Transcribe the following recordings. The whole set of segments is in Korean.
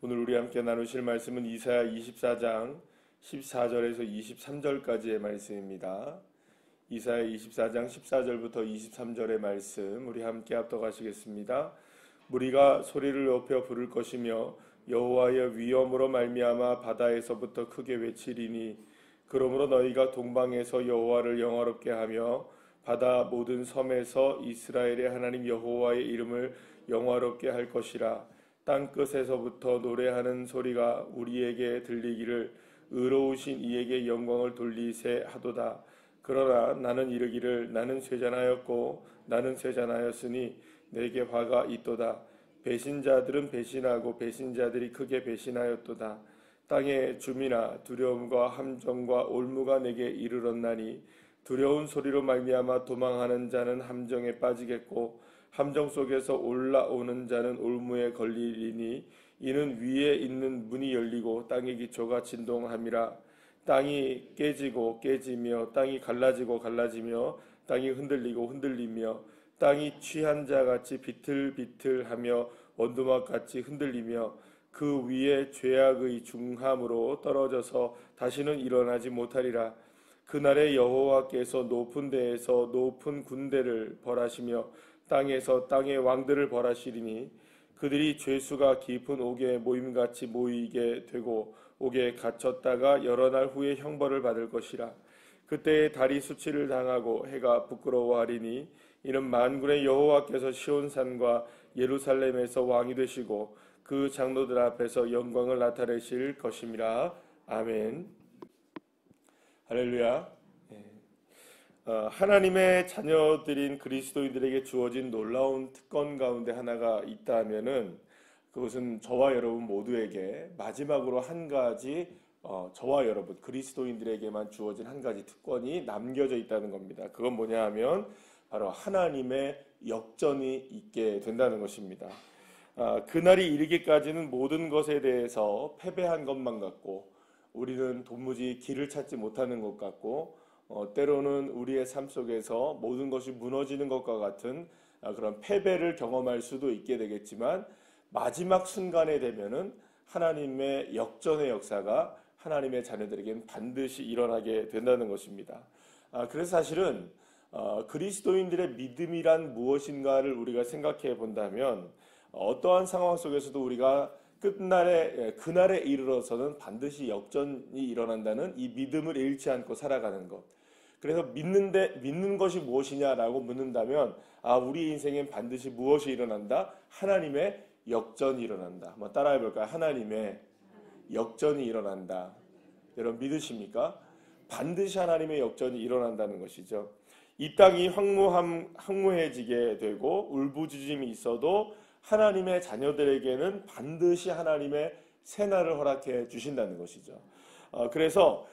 오늘 우리 함께 나누실 말씀은 이사야 24장 14절에서 23절까지의 말씀입니다. 이사야 24장 14절부터 23절의 말씀 우리 함께 합독하시겠습니다. 무리가 소리를 높여 부를 것이며 여호와의 위엄으로 말미암아 바다에서부터 크게 외치리니 그러므로 너희가 동방에서 여호와를 영화롭게 하며 바다 모든 섬에서 이스라엘의 하나님 여호와의 이름을 영화롭게 할 것이라. 땅 끝에서부터 노래하는 소리가 우리에게 들리기를 의로우신 이에게 영광을 돌리세 하도다. 그러나 나는 이르기를 나는 쇠잔하였고 나는 쇠잔하였으니 내게 화가 있도다. 배신자들은 배신하고 배신자들이 크게 배신하였도다. 땅의 주민아 두려움과 함정과 올무가 내게 이르렀나니 두려운 소리로 말미암아 도망하는 자는 함정에 빠지겠고 함정 속에서 올라오는 자는 올무에 걸리리니 이는 위에 있는 문이 열리고 땅의 기초가 진동함이라. 땅이 깨지고 깨지며 땅이 갈라지고 갈라지며 땅이 흔들리고 흔들리며 땅이 취한 자같이 비틀비틀하며 원두막같이 흔들리며 그 위에 죄악의 중함으로 떨어져서 다시는 일어나지 못하리라. 그날에 여호와께서 높은 데에서 높은 군대를 벌하시며 땅에서 땅의 왕들을 벌하시리니 그들이 죄수가 깊은 옥에 모임같이 모이게 되고 옥에 갇혔다가 여러 날 후에 형벌을 받을 것이라. 그때에 달이 수치를 당하고 해가 부끄러워하리니 이는 만군의 여호와께서 시온산과 예루살렘에서 왕이 되시고 그 장로들 앞에서 영광을 나타내실 것임이라. 아멘. 할렐루야. 하나님의 자녀들인 그리스도인들에게 주어진 놀라운 특권 가운데 하나가 있다면은 그것은 저와 여러분 모두에게 마지막으로 한 가지 저와 여러분 그리스도인들에게만 주어진 한 가지 특권이 남겨져 있다는 겁니다. 그건 뭐냐 하면 바로 하나님의 역전이 있게 된다는 것입니다. 그날이 이르기까지는 모든 것에 대해서 패배한 것만 같고 우리는 도무지 길을 찾지 못하는 것 같고 때로는 우리의 삶 속에서 모든 것이 무너지는 것과 같은 그런 패배를 경험할 수도 있게 되겠지만 마지막 순간에 되면은 하나님의 역전의 역사가 하나님의 자녀들에게는 반드시 일어나게 된다는 것입니다. 그래서 사실은 그리스도인들의 믿음이란 무엇인가를 우리가 생각해 본다면 어떠한 상황 속에서도 우리가 그날에 이르러서는 반드시 역전이 일어난다는 이 믿음을 잃지 않고 살아가는 것. 그래서 믿는 것이 무엇이냐라고 묻는다면 우리 인생엔 반드시 무엇이 일어난다? 하나님의 역전이 일어난다. 한번 따라해 볼까요? 하나님의 역전이 일어난다. 여러분 믿으십니까? 반드시 하나님의 역전이 일어난다는 것이죠. 이 땅이 황무해지게 되고 울부짖음이 있어도 하나님의 자녀들에게는 반드시 하나님의 새날을 허락해 주신다는 것이죠. 그래서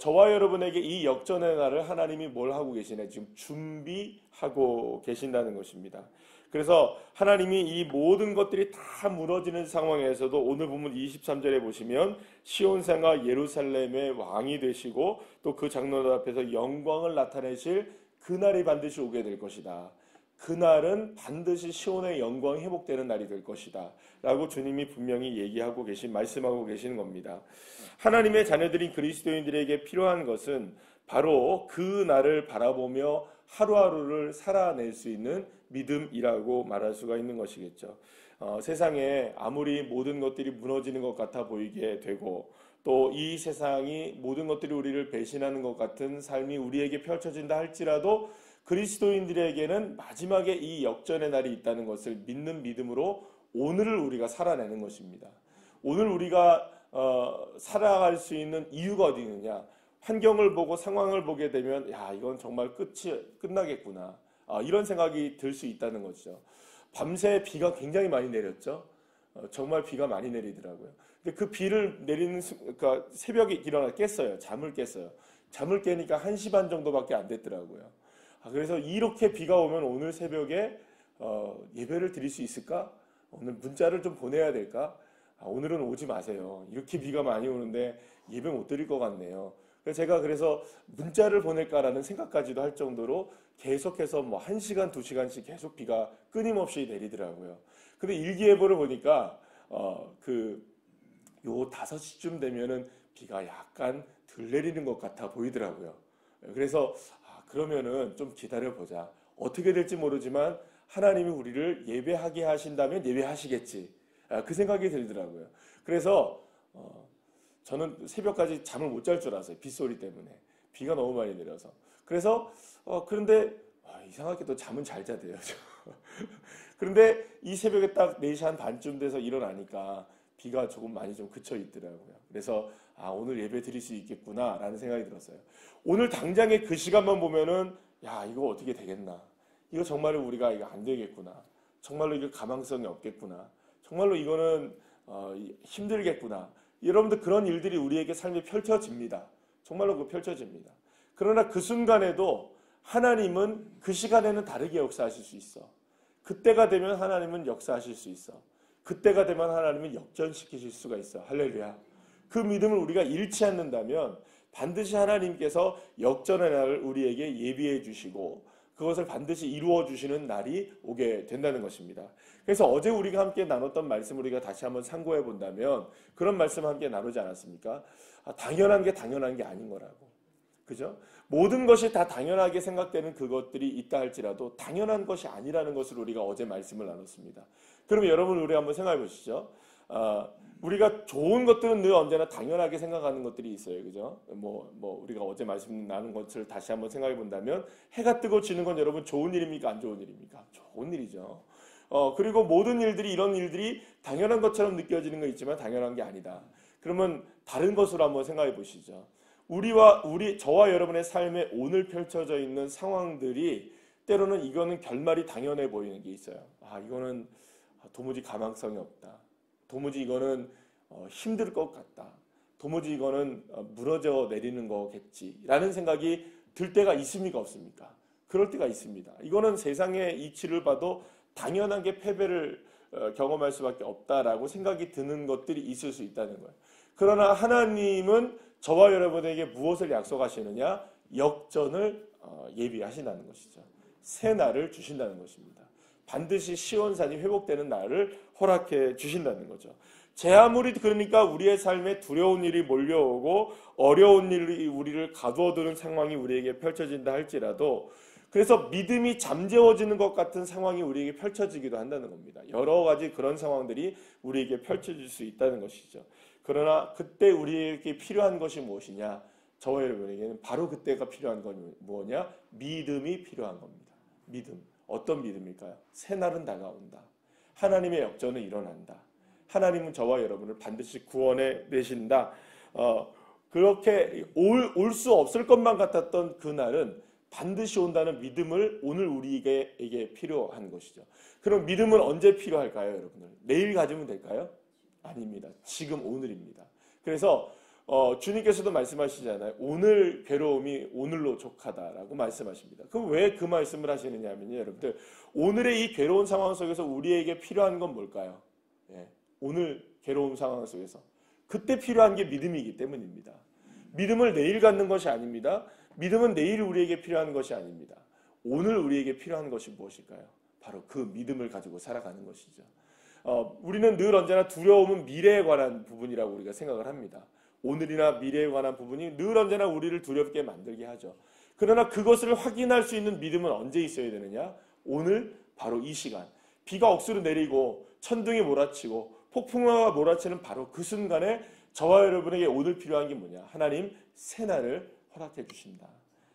저와 여러분에게 이 역전의 날을 하나님이 뭘 하고 계시냐? 지금 준비하고 계신다는 것입니다. 그래서 하나님이 이 모든 것들이 다 무너지는 상황에서도 오늘 본문 23절에 보시면 시온산과 예루살렘의 왕이 되시고 또 그 장로들 앞에서 영광을 나타내실 그날이 반드시 오게 될 것이다. 그날은 반드시 시온의 영광이 회복되는 날이 될 것이다 라고 주님이 분명히 말씀하고 계시는 겁니다. 하나님의 자녀들인 그리스도인들에게 필요한 것은 바로 그 날을 바라보며 하루하루를 살아낼 수 있는 믿음이라고 말할 수가 있는 것이겠죠. 세상에 아무리 모든 것들이 무너지는 것 같아 보이게 되고 또 이 세상이 모든 것들이 우리를 배신하는 것 같은 삶이 우리에게 펼쳐진다 할지라도 그리스도인들에게는 마지막에 이 역전의 날이 있다는 것을 믿는 믿음으로 오늘을 우리가 살아내는 것입니다. 오늘 우리가 살아갈 수 있는 이유가 어디 있느냐? 환경을 보고 상황을 보게 되면 이건 정말 끝나겠구나. 이런 생각이 들 수 있다는 거죠. 밤새 비가 굉장히 많이 내렸죠. 정말 비가 많이 내리더라고요. 근데 그 비를 내리는 그러니까 새벽에 일어나 깼어요. 잠을 깼어요. 잠을 깨니까 1시 반 정도밖에 안 됐더라고요. 그래서 이렇게 비가 오면 오늘 새벽에 예배를 드릴 수 있을까? 오늘 문자를 좀 보내야 될까? 오늘은 오지 마세요. 이렇게 비가 많이 오는데 예배 못 드릴 것 같네요. 제가 그래서 문자를 보낼까라는 생각까지도 할 정도로 계속해서 1시간, 2시간씩 계속 비가 끊임없이 내리더라고요. 근데 일기예보를 보니까 그 요 5시쯤 되면은 비가 약간 덜 내리는 것 같아 보이더라고요. 그래서 그러면은 좀 기다려보자. 어떻게 될지 모르지만 하나님이 우리를 예배하게 하신다면 예배하시겠지. 그 생각이 들더라고요. 그래서 저는 새벽까지 잠을 못 잘 줄 알았어요. 빗소리 때문에. 비가 너무 많이 내려서. 그래서 그런데 이상하게도 잠은 잘 자대요. 그런데 이 새벽에 딱 4시 한 반쯤 돼서 일어나니까 비가 조금 많이 좀 그쳐 있더라고요. 그래서 오늘 예배 드릴 수 있겠구나 라는 생각이 들었어요. 오늘 당장의 그 시간만 보면은 이거 어떻게 되겠나. 이거 정말로 우리가 이거 안 되겠구나. 정말로 이거 가망성이 없겠구나. 정말로 이거는 힘들겠구나. 여러분들 그런 일들이 우리에게 삶에 펼쳐집니다. 정말로 펼쳐집니다. 그러나 그 순간에도 하나님은 그 시간에는 다르게 역사하실 수 있어. 그때가 되면 하나님은 역사하실 수 있어. 그때가 되면 하나님은 역전시키실 수가 있어. 할렐루야. 그 믿음을 우리가 잃지 않는다면 반드시 하나님께서 역전의 날을 우리에게 예비해 주시고 그것을 반드시 이루어 주시는 날이 오게 된다는 것입니다. 그래서 어제 우리가 함께 나눴던 말씀을 우리가 다시 한번 상고해 본다면 그런 말씀을 함께 나누지 않았습니까? 당연한 게 아닌 거라고. 그죠? 모든 것이 다 당연하게 생각되는 그것들이 있다 할지라도 당연한 것이 아니라는 것을 우리가 어제 말씀을 나눴습니다. 그러면 여러분 우리 한번 생각해 보시죠. 우리가 좋은 것들은 늘 언제나 당연하게 생각하는 것들이 있어요. 그죠? 우리가 어제 말씀 나눈 것을 다시 한번 생각해 본다면 해가 뜨고 지는 건 여러분 좋은 일입니까? 안 좋은 일입니까? 좋은 일이죠. 그리고 모든 일들이 이런 일들이 당연한 것처럼 느껴지는 거 있지만 당연한 게 아니다. 그러면 다른 것으로 한번 생각해 보시죠. 저와 여러분의 삶에 오늘 펼쳐져 있는 상황들이 때로는 이거는 결말이 당연해 보이는 게 있어요. 이거는 도무지 가망성이 없다. 도무지 이거는 힘들 것 같다. 도무지 이거는 무너져 내리는 거겠지라는 생각이 들 때가 있습니까? 없습니까? 그럴 때가 있습니다. 이거는 세상의 이치를 봐도 당연하게 패배를 경험할 수밖에 없다라고 생각이 드는 것들이 있을 수 있다는 거예요. 그러나 하나님은 저와 여러분에게 무엇을 약속하시느냐? 역전을 예비하신다는 것이죠. 새 날을 주신다는 것입니다. 반드시 시온산이 회복되는 날을 허락해 주신다는 거죠. 제 아무리 그러니까 우리의 삶에 두려운 일이 몰려오고 어려운 일이 우리를 가두어두는 상황이 우리에게 펼쳐진다 할지라도 그래서 믿음이 잠재워지는 것 같은 상황이 우리에게 펼쳐지기도 한다는 겁니다. 여러 가지 그런 상황들이 우리에게 펼쳐질 수 있다는 것이죠. 그러나 그때 우리에게 필요한 것이 무엇이냐? 저와 여러분에게는 바로 그때가 필요한 건 무엇이냐? 믿음이 필요한 겁니다. 믿음. 어떤 믿음일까요? 새날은 다가온다. 하나님의 역전은 일어난다. 하나님은 저와 여러분을 반드시 구원해 내신다. 그렇게 올 수 없을 것만 같았던 그날은 반드시 온다는 믿음을 오늘 우리에게 필요한 것이죠. 그럼 믿음은 언제 필요할까요, 여러분들? 내일 가지면 될까요? 아닙니다. 지금 오늘입니다. 그래서 주님께서도 말씀하시잖아요. 오늘 괴로움이 오늘로 족하다라고 말씀하십니다. 그럼 왜 그 말씀을 하시느냐 하면요, 여러분들 오늘의 이 괴로운 상황 속에서 우리에게 필요한 건 뭘까요? 오늘 괴로운 상황 속에서 그때 필요한 게 믿음이기 때문입니다. 믿음을 내일 갖는 것이 아닙니다. 믿음은 내일 우리에게 필요한 것이 아닙니다. 오늘 우리에게 필요한 것이 무엇일까요? 바로 그 믿음을 가지고 살아가는 것이죠. 우리는 늘 언제나 두려움은 미래에 관한 부분이라고 우리가 생각을 합니다. 오늘이나 미래에 관한 부분이 늘 언제나 우리를 두렵게 만들게 하죠. 그러나 그것을 확인할 수 있는 믿음은 언제 있어야 되느냐? 오늘 바로 이 시간. 비가 억수로 내리고 천둥이 몰아치고 폭풍우가 몰아치는 바로 그 순간에 저와 여러분에게 오늘 필요한 게 뭐냐? 하나님 새날을 허락해 주신다.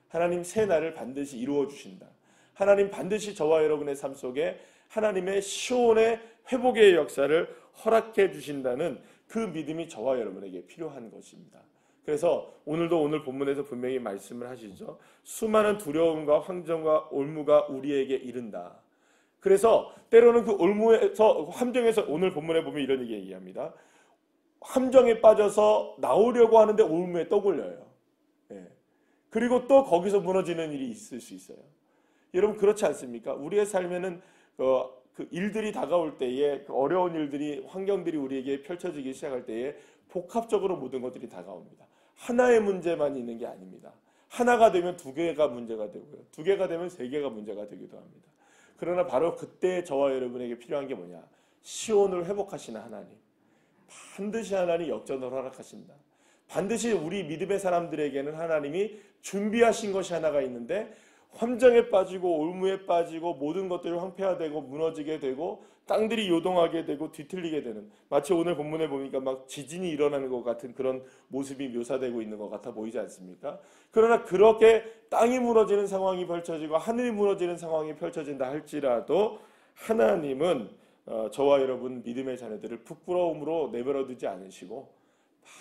하나님 새날을 반드시 이루어 주신다. 하나님 반드시 저와 여러분의 삶 속에 하나님의 시온의 회복의 역사를 허락해 주신다는 그 믿음이 저와 여러분에게 필요한 것입니다. 그래서 오늘도 오늘 본문에서 분명히 말씀을 하시죠. 수많은 두려움과 황정과 올무가 우리에게 이른다. 그래서 때로는 그 올무에서 함정에서 오늘 본문에 보면 이런 얘기합니다. 함정에 빠져서 나오려고 하는데 올무에 떠걸려요. 그리고 또 거기서 무너지는 일이 있을 수 있어요. 여러분 그렇지 않습니까? 우리의 삶에는 그 일들이 다가올 때에 그 어려운 일들이 환경들이 우리에게 펼쳐지기 시작할 때에 복합적으로 모든 것들이 다가옵니다. 하나의 문제만 있는 게 아닙니다. 하나가 되면 두 개가 문제가 되고요. 두 개가 되면 세 개가 문제가 되기도 합니다. 그러나 바로 그때 저와 여러분에게 필요한 게 뭐냐? 시온을 회복하시는 하나님. 반드시 하나님 역전을 허락하신다. 반드시 우리 믿음의 사람들에게는 하나님이 준비하신 것이 하나가 있는데, 함정에 빠지고 올무에 빠지고 모든 것들이 황폐화되고 무너지게 되고 땅들이 요동하게 되고 뒤틀리게 되는, 마치 오늘 본문에 보니까 막 지진이 일어나는 것 같은 그런 모습이 묘사되고 있는 것 같아 보이지 않습니까? 그러나 그렇게 땅이 무너지는 상황이 펼쳐지고 하늘이 무너지는 상황이 펼쳐진다 할지라도 하나님은 저와 여러분 믿음의 자녀들을 부끄러움으로 내버려두지 않으시고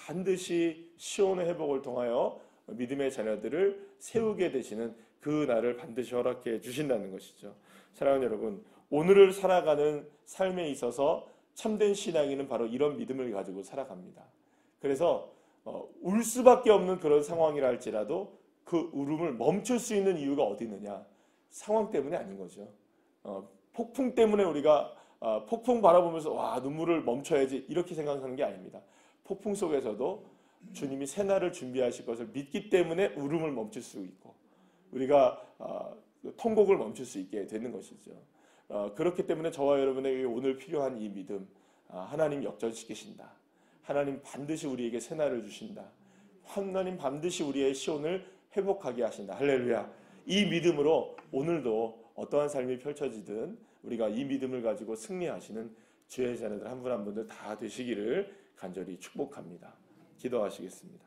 반드시 시온의 회복을 통하여 믿음의 자녀들을 세우게 되시는 그 날을 반드시 허락해 주신다는 것이죠. 사랑하는 여러분, 오늘을 살아가는 삶에 있어서 참된 신앙인은 바로 이런 믿음을 가지고 살아갑니다. 그래서 울 수밖에 없는 그런 상황이라 할지라도 그 울음을 멈출 수 있는 이유가 어디 있느냐? 상황 때문이 아닌 거죠. 폭풍 때문에 우리가 폭풍 바라보면서 와, 눈물을 멈춰야지 이렇게 생각하는 게 아닙니다. 폭풍 속에서도 주님이 새날을 준비하실 것을 믿기 때문에 울음을 멈출 수 있고 우리가 통곡을 멈출 수 있게 되는 것이죠. 그렇기 때문에 저와 여러분에게 오늘 필요한 이 믿음, 하나님 역전시키신다. 하나님 반드시 우리에게 새날을 주신다. 하나님 반드시 우리의 시온을 회복하게 하신다. 할렐루야. 이 믿음으로 오늘도 어떠한 삶이 펼쳐지든 우리가 이 믿음을 가지고 승리하시는 주의 자녀들 한 분 한 분들 다 되시기를 간절히 축복합니다. 기도하시겠습니다.